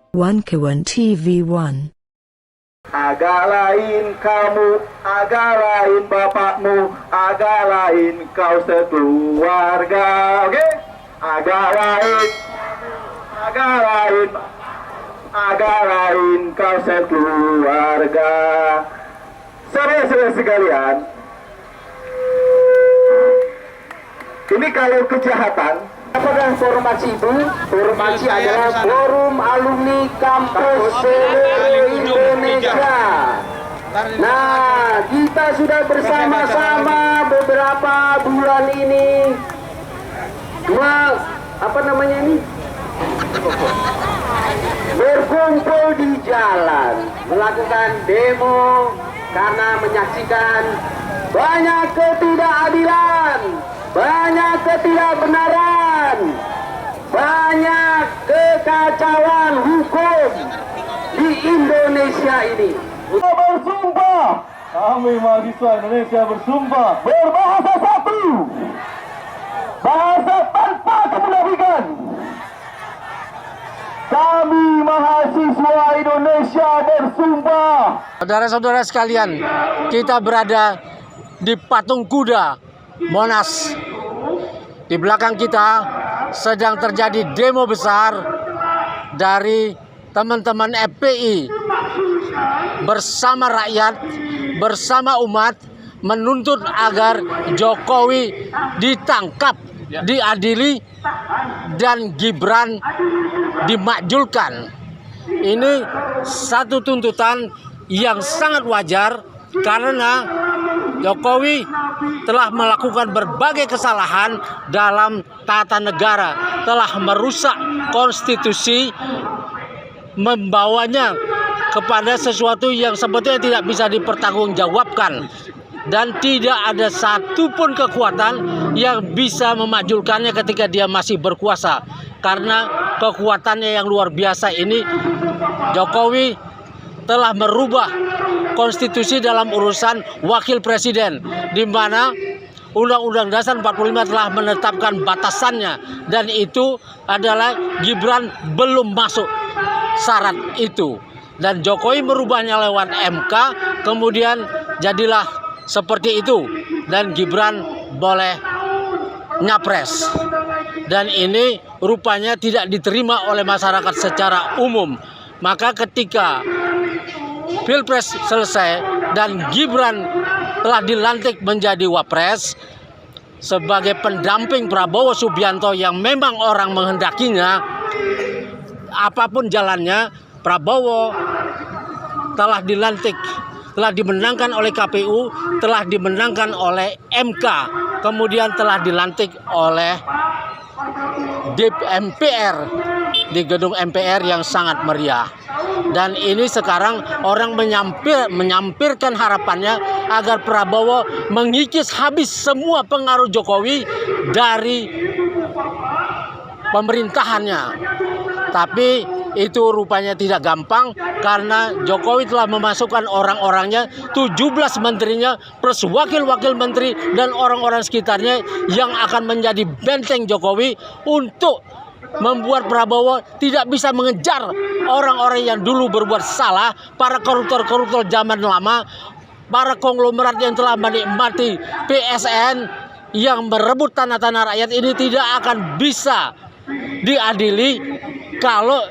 Wankawan TV1. Agak lain kamu, agak lain bapakmu, agak lain kau sekeluarga, oke? Agak lain kau sekeluarga. Saudara-saudara sekalian, ini kalau kejahatan, apakah formasi itu? Formasi adalah forum alumni kampus seluruh Indonesia. Nah, kita sudah bersama-sama beberapa bulan ini berkumpul di jalan, melakukan demo karena menyaksikan banyak ketidakadilan, banyak ketidakbenaran, banyak kekacauan hukum di Indonesia ini. Kita bersumpah, kami mahasiswa Indonesia bersumpah berbahasa satu, bahasa tanpa kemunafikan. Kami mahasiswa Indonesia bersumpah. Saudara-saudara sekalian, kita berada di Patung Kuda Monas. Di belakang kita sedang terjadi demo besar dari teman-teman FPI bersama rakyat, bersama umat, menuntut agar Jokowi ditangkap, diadili, dan Gibran dimakzulkan. Ini satu tuntutan yang sangat wajar karena Jokowi telah melakukan berbagai kesalahan dalam tata negara, telah merusak konstitusi, membawanya kepada sesuatu yang sebetulnya tidak bisa dipertanggungjawabkan, dan tidak ada satupun kekuatan yang bisa memakzulkannya ketika dia masih berkuasa. Karena kekuatannya yang luar biasa ini, Jokowi telah merubah konstitusi dalam urusan wakil presiden, di mana Undang-Undang Dasar 45 telah menetapkan batasannya, dan itu adalah Gibran belum masuk syarat itu. Dan Jokowi merubahnya lewat MK, kemudian jadilah seperti itu, dan Gibran boleh nyapres. Dan ini rupanya tidak diterima oleh masyarakat secara umum. Maka ketika Pilpres selesai dan Gibran telah dilantik menjadi wapres sebagai pendamping Prabowo Subianto yang memang orang menghendakinya, apapun jalannya, Prabowo telah dilantik, telah dimenangkan oleh KPU, telah dimenangkan oleh MK, kemudian telah dilantik oleh MPR di gedung MPR yang sangat meriah. Dan ini sekarang orang menyampirkan harapannya agar Prabowo mengikis habis semua pengaruh Jokowi dari pemerintahannya. Tapi itu rupanya tidak gampang karena Jokowi telah memasukkan orang-orangnya, 17 menterinya plus wakil-wakil menteri dan orang-orang sekitarnya yang akan menjadi benteng Jokowi untuk membuat Prabowo tidak bisa mengejar orang-orang yang dulu berbuat salah, para koruptor-koruptor zaman lama, para konglomerat yang telah menikmati PSN yang merebut tanah-tanah rakyat ini tidak akan bisa diadili kalau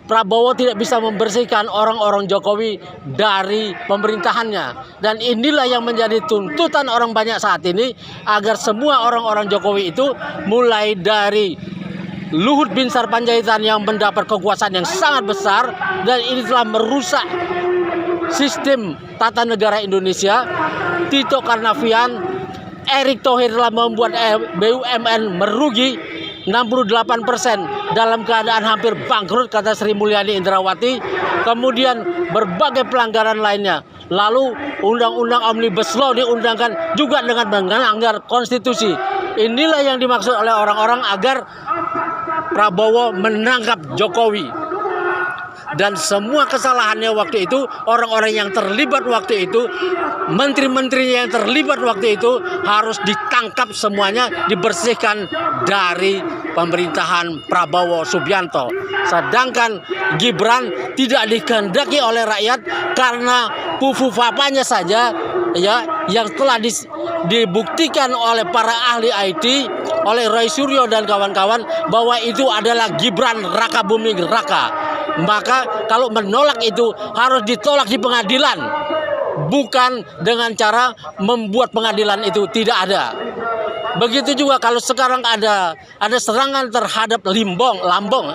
Prabowo tidak bisa membersihkan orang-orang Jokowi dari pemerintahannya. Dan inilah yang menjadi tuntutan orang banyak saat ini, agar semua orang-orang Jokowi itu, mulai dari Luhut bin Sarpanjaitan yang mendapat kekuasaan yang sangat besar, dan ini telah merusak sistem tata negara Indonesia, Tito Karnavian, Erick Thohir telah membuat BUMN merugi 68% dalam keadaan hampir bangkrut, kata Sri Mulyani Indrawati. Kemudian berbagai pelanggaran lainnya. Lalu undang-undang Omnibus Law diundangkan juga dengan melanggar konstitusi. Inilah yang dimaksud oleh orang-orang agar Prabowo menangkap Jokowi. dan semua kesalahannya waktu itu, orang-orang yang terlibat waktu itu, menteri-menterinya yang terlibat waktu itu harus ditangkap semuanya, dibersihkan dari pemerintahan Prabowo Subianto. Sedangkan Gibran tidak dikehendaki oleh rakyat karena pufufapanya saja ya yang telah dibuktikan oleh para ahli IT, oleh Roy Suryo dan kawan-kawan bahwa itu adalah Gibran Raka Buming Raka. Maka kalau menolak itu harus ditolak di pengadilan, bukan dengan cara membuat pengadilan itu tidak ada. Begitu juga kalau sekarang ada serangan terhadap Lambong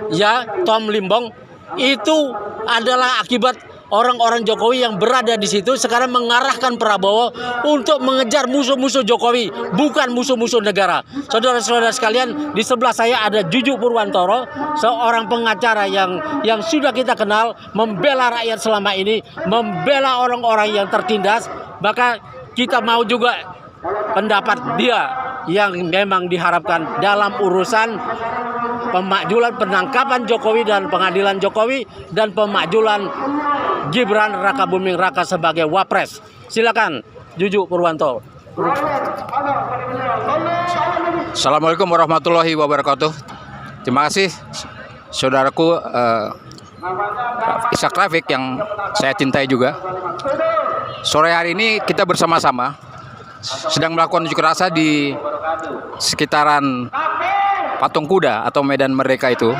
ya, Tom Limbong, itu adalah akibat orang-orang Jokowi yang berada di situ sekarang mengarahkan Prabowo untuk mengejar musuh-musuh Jokowi, bukan musuh-musuh negara. Saudara-saudara sekalian, di sebelah saya ada Juju Purwantoro, seorang pengacara yang sudah kita kenal, membela rakyat selama ini, membela orang-orang yang tertindas. Maka kita mau juga pendapat dia yang memang diharapkan dalam urusan pemakjulan penangkapan Jokowi dan pengadilan Jokowi dan pemakjulan Gibran Raka Buming Raka sebagai Wapres. Silakan Juju Purwanto. Assalamualaikum warahmatullahi wabarakatuh. Terima kasih saudaraku Ishak Rafiq yang saya cintai juga. Sore hari ini kita bersama-sama sedang melakukan unjuk rasa di sekitaran Patung Kuda atau Medan Merdeka itu,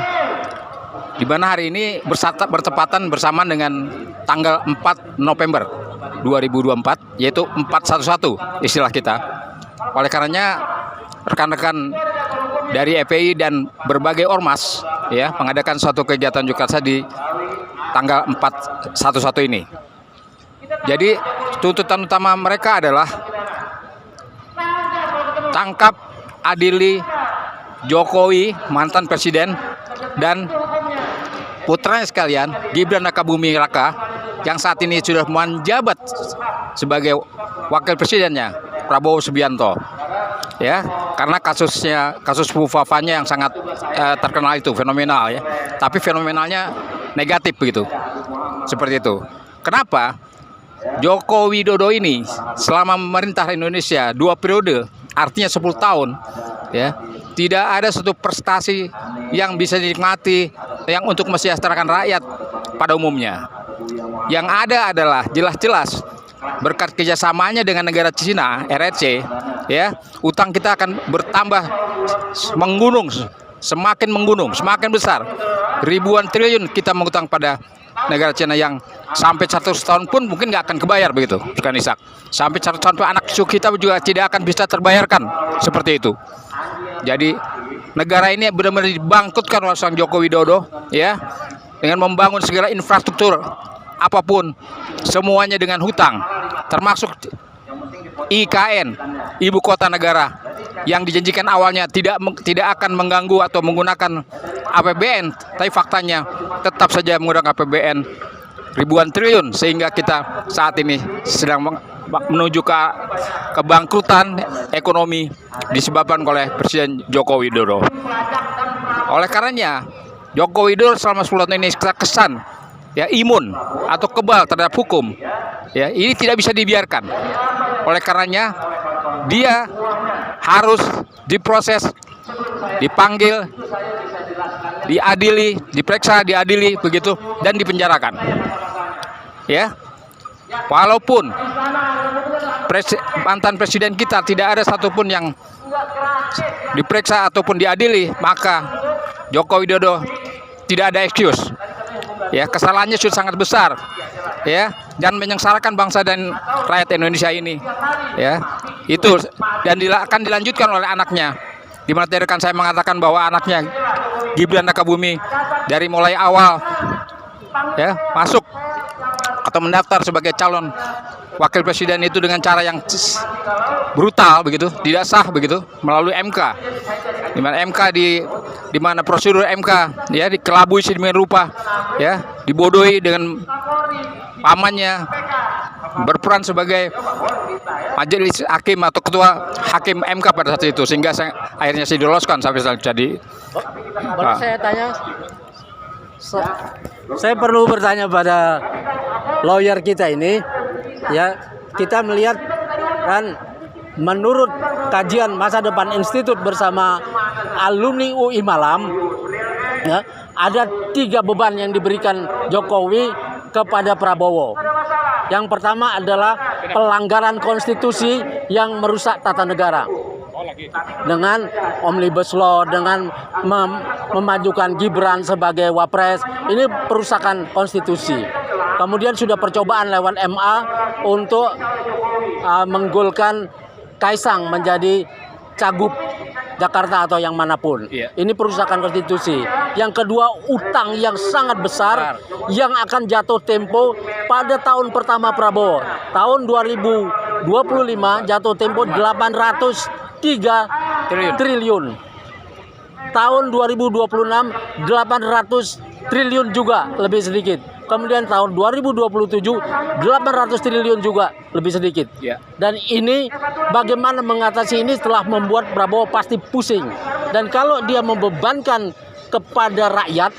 di mana hari ini bertepatan bersamaan dengan tanggal 4 November 2024, yaitu 411 istilah kita. Oleh karenanya rekan-rekan dari FPI dan berbagai ormas ya mengadakan suatu kegiatan unjuk rasa di tanggal 411 ini. Jadi tuntutan utama mereka adalah tangkap, adili Jokowi, mantan presiden, dan putranya sekalian, Gibran Raka Buming Raka, yang saat ini sudah menjabat sebagai wakil presidennya, Prabowo Subianto. Ya, karena kasus pufafanya yang sangat terkenal itu, fenomenal ya. Tapi fenomenalnya negatif begitu. Seperti itu. Kenapa? Joko Widodo ini selama memerintah Indonesia 2 periode, artinya 10 tahun ya, tidak ada satu prestasi yang bisa dinikmati yang untuk mesejahterakan rakyat pada umumnya. Yang ada adalah jelas-jelas berkat kerjasamanya dengan negara Cina, RRC, ya, utang kita akan bertambah menggunung, semakin besar. Ribuan triliun kita mengutang pada negara Cina yang sampai 100 tahun pun mungkin nggak akan kebayar begitu, bukan Ishak. Sampai 100 tahun pun anak cucu kita juga tidak akan bisa terbayarkan seperti itu. Jadi negara ini benar-benar dibangkrutkan oleh sang Joko Widodo ya, dengan membangun segala infrastruktur apapun, semuanya dengan hutang, termasuk IKN, ibu kota negara, yang dijanjikan awalnya tidak akan mengganggu atau menggunakan APBN, tapi faktanya tetap saja menggunakan APBN ribuan triliun, sehingga kita saat ini sedang menuju ke kebangkrutan ekonomi disebabkan oleh Presiden Joko Widodo. Oleh karenanya Joko Widodo selama 10 tahun ini kesan ya imun atau kebal terhadap hukum. Ya, ini tidak bisa dibiarkan. Oleh karenanya dia harus diproses, dipanggil, diadili, diperiksa, diadili begitu, dan dipenjarakan. Ya, walaupun mantan presiden kita tidak ada satupun yang diperiksa ataupun diadili, maka Joko Widodo tidak ada excuse. Ya, kesalahannya sudah sangat besar. Ya, dan menyengsarakan bangsa dan rakyat Indonesia ini. Ya, itu dan akan dilanjutkan oleh anaknya. Di mana rekan saya mengatakan bahwa anaknya Gibran Raka Buming dari mulai awal ya masuk atau mendaftar sebagai calon wakil presiden itu dengan cara yang brutal begitu, tidak sah begitu, melalui MK. Di mana MK di mana prosedur MK ya dikelabui sedemikian rupa ya, dibodohi dengan pamannya berperan sebagai majelis hakim atau ketua hakim MK pada saat itu, sehingga akhirnya saya diloloskan sampai jadi. Boleh saya tanya, Saya perlu bertanya pada lawyer kita ini, ya, kita melihat kan menurut kajian masa depan Institut bersama alumni UI Malam, ya, ada 3 beban yang diberikan Jokowi kepada Prabowo. Yang pertama adalah pelanggaran konstitusi yang merusak tata negara. Dengan Omnibus Law, dengan memajukan Gibran sebagai wapres, ini perusakan konstitusi. Kemudian sudah percobaan lewat MA untuk menggolkan Kaisang menjadi cagup Jakarta atau yang manapun. Ini perusakan konstitusi. Yang kedua, utang yang sangat besar yang akan jatuh tempo pada tahun pertama Prabowo. Tahun 2025 jatuh tempo 803 triliun. Tahun 2026 800 triliun juga, lebih sedikit. Kemudian tahun 2027 800 triliun juga, lebih sedikit. Dan ini bagaimana mengatasi ini setelah membuat Prabowo pasti pusing. Dan kalau dia membebankan kepada rakyat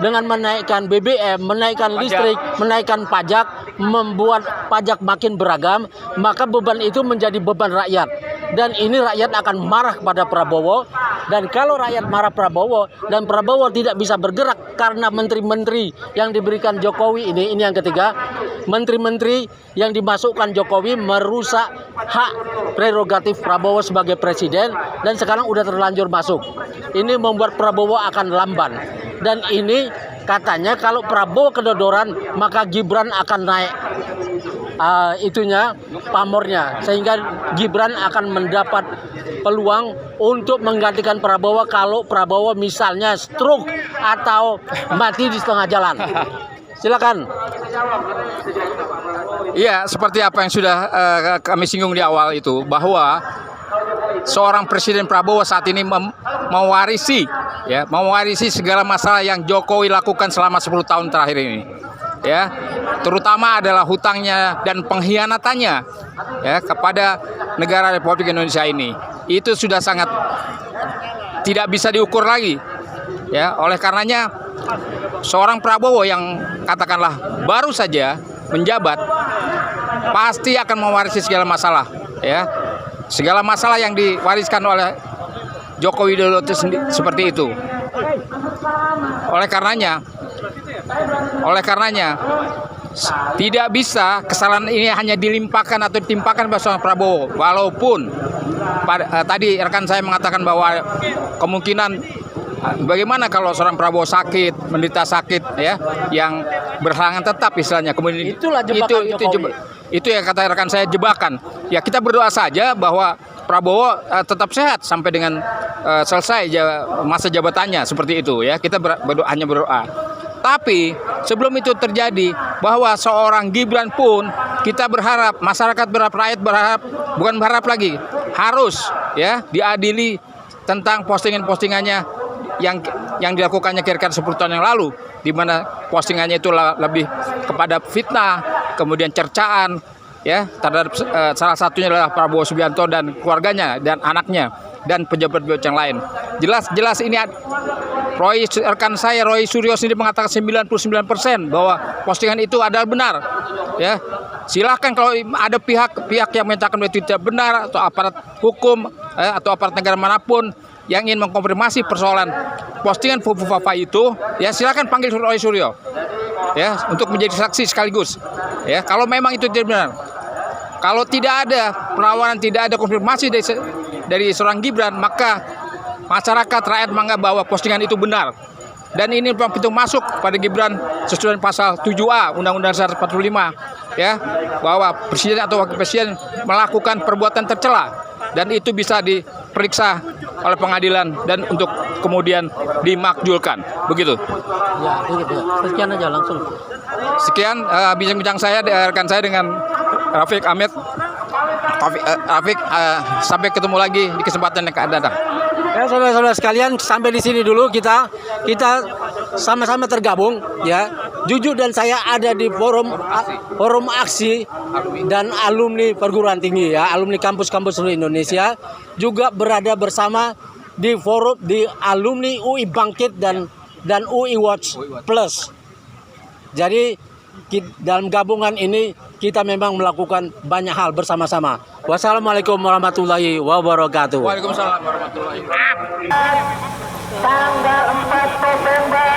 dengan menaikkan BBM, menaikkan listrik, menaikkan pajak, membuat pajak makin beragam, maka beban itu menjadi beban rakyat. Dan ini rakyat akan marah kepada Prabowo. Dan kalau rakyat marah Prabowo dan Prabowo tidak bisa bergerak karena menteri-menteri yang diberikan Jokowi ini yang ketiga, menteri-menteri yang dimasukkan Jokowi merusak hak prerogatif Prabowo sebagai presiden dan sekarang udah terlanjur masuk. Ini membuat Prabowo akan lamban. Dan ini katanya kalau Prabowo kedodoran maka Gibran akan naik pamornya, sehingga Gibran akan mendapat peluang untuk menggantikan Prabowo kalau Prabowo misalnya stroke atau mati di setengah jalan. Silakan. Iya, seperti apa yang sudah kami singgung di awal itu, bahwa seorang Presiden Prabowo saat ini mewarisi segala masalah yang Jokowi lakukan selama 10 tahun terakhir ini. Ya, terutama adalah hutangnya dan pengkhianatannya, ya, kepada negara Republik Indonesia ini. Itu sudah sangat tidak bisa diukur lagi. Ya, oleh karenanya seorang Prabowo yang katakanlah baru saja menjabat pasti akan mewarisi segala masalah, ya. Segala masalah yang diwariskan oleh Joko Widodo itu seperti itu. Oleh karenanya tidak bisa kesalahan ini hanya dilimpahkan atau ditimpakan pada seorang Prabowo. Walaupun tadi rekan saya mengatakan bahwa kemungkinan bagaimana kalau seorang Prabowo sakit, menderita sakit, ya, yang berhalangan tetap istilahnya. Kemudian itu yang kata rekan saya jebakan. Ya, kita berdoa saja bahwa Prabowo tetap sehat sampai dengan selesai masa jabatannya, seperti itu, ya. Kita hanya berdoa. Tapi sebelum itu terjadi, bahwa seorang Gibran pun kita berharap, masyarakat berharap, rakyat berharap, bukan berharap lagi, harus, ya, diadili tentang postingan-postingannya yang dilakukannya kira-kira 10 tahun yang lalu, di mana postingannya itu lebih kepada fitnah, kemudian cercaan, ya, terhadap salah satunya adalah Prabowo Subianto dan keluarganya dan anaknya dan pejabat-pejabat yang lain. Jelas ini rekan saya Roy Suryo sendiri mengatakan 99% bahwa postingan itu adalah benar, ya. Silahkan kalau ada pihak yang menyatakan itu tidak benar, atau aparat hukum atau aparat negara manapun yang ingin mengkonfirmasi persoalan postingan Fufu-Fafa itu, ya, silakan panggil Roy Suryo, ya, untuk menjadi saksi sekaligus, ya, kalau memang itu tidak benar. Kalau tidak ada perlawanan, tidak ada konfirmasi dari seorang Gibran, maka masyarakat, rakyat menganggap bahwa postingan itu benar. Dan ini pintu masuk pada Gibran sesuai pasal 7A Undang-Undang Dasar 45, ya, bahwa presiden atau wakil presiden melakukan perbuatan tercela dan itu bisa diperiksa oleh pengadilan dan untuk kemudian dimakjulkan. Begitu. Ya, begitu. Sekian aja langsung. Sekian bincang-bincang saya rekan saya dengan Rafiq Ahmed. Rafiq, sampai ketemu lagi di kesempatan yang akan datang. Ya, saudara-saudara sekalian, sampai di sini dulu kita sama-sama tergabung, ya. Juju dan saya ada di forum aksi dan alumni perguruan tinggi, ya, alumni kampus-kampus seluruh Indonesia juga berada bersama di forum di alumni UI Bangkit dan dan UI Watch Plus. Jadi dalam gabungan ini kita memang melakukan banyak hal bersama-sama. Wassalamualaikum warahmatullahi wabarakatuh. Waalaikumsalam warahmatullahi wabarakatuh. Tanggal 4 November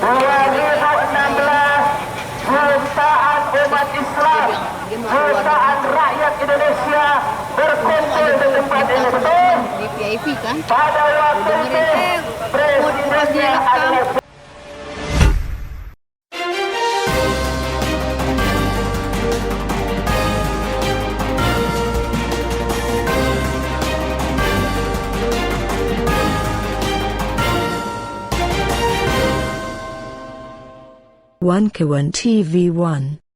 2016, jutaan umat Islam, jutaan rakyat Indonesia berkumpul di tempat ini, betul? Di VIP kan? Pada waktu itu presidennya adalah One Kawan TV 1.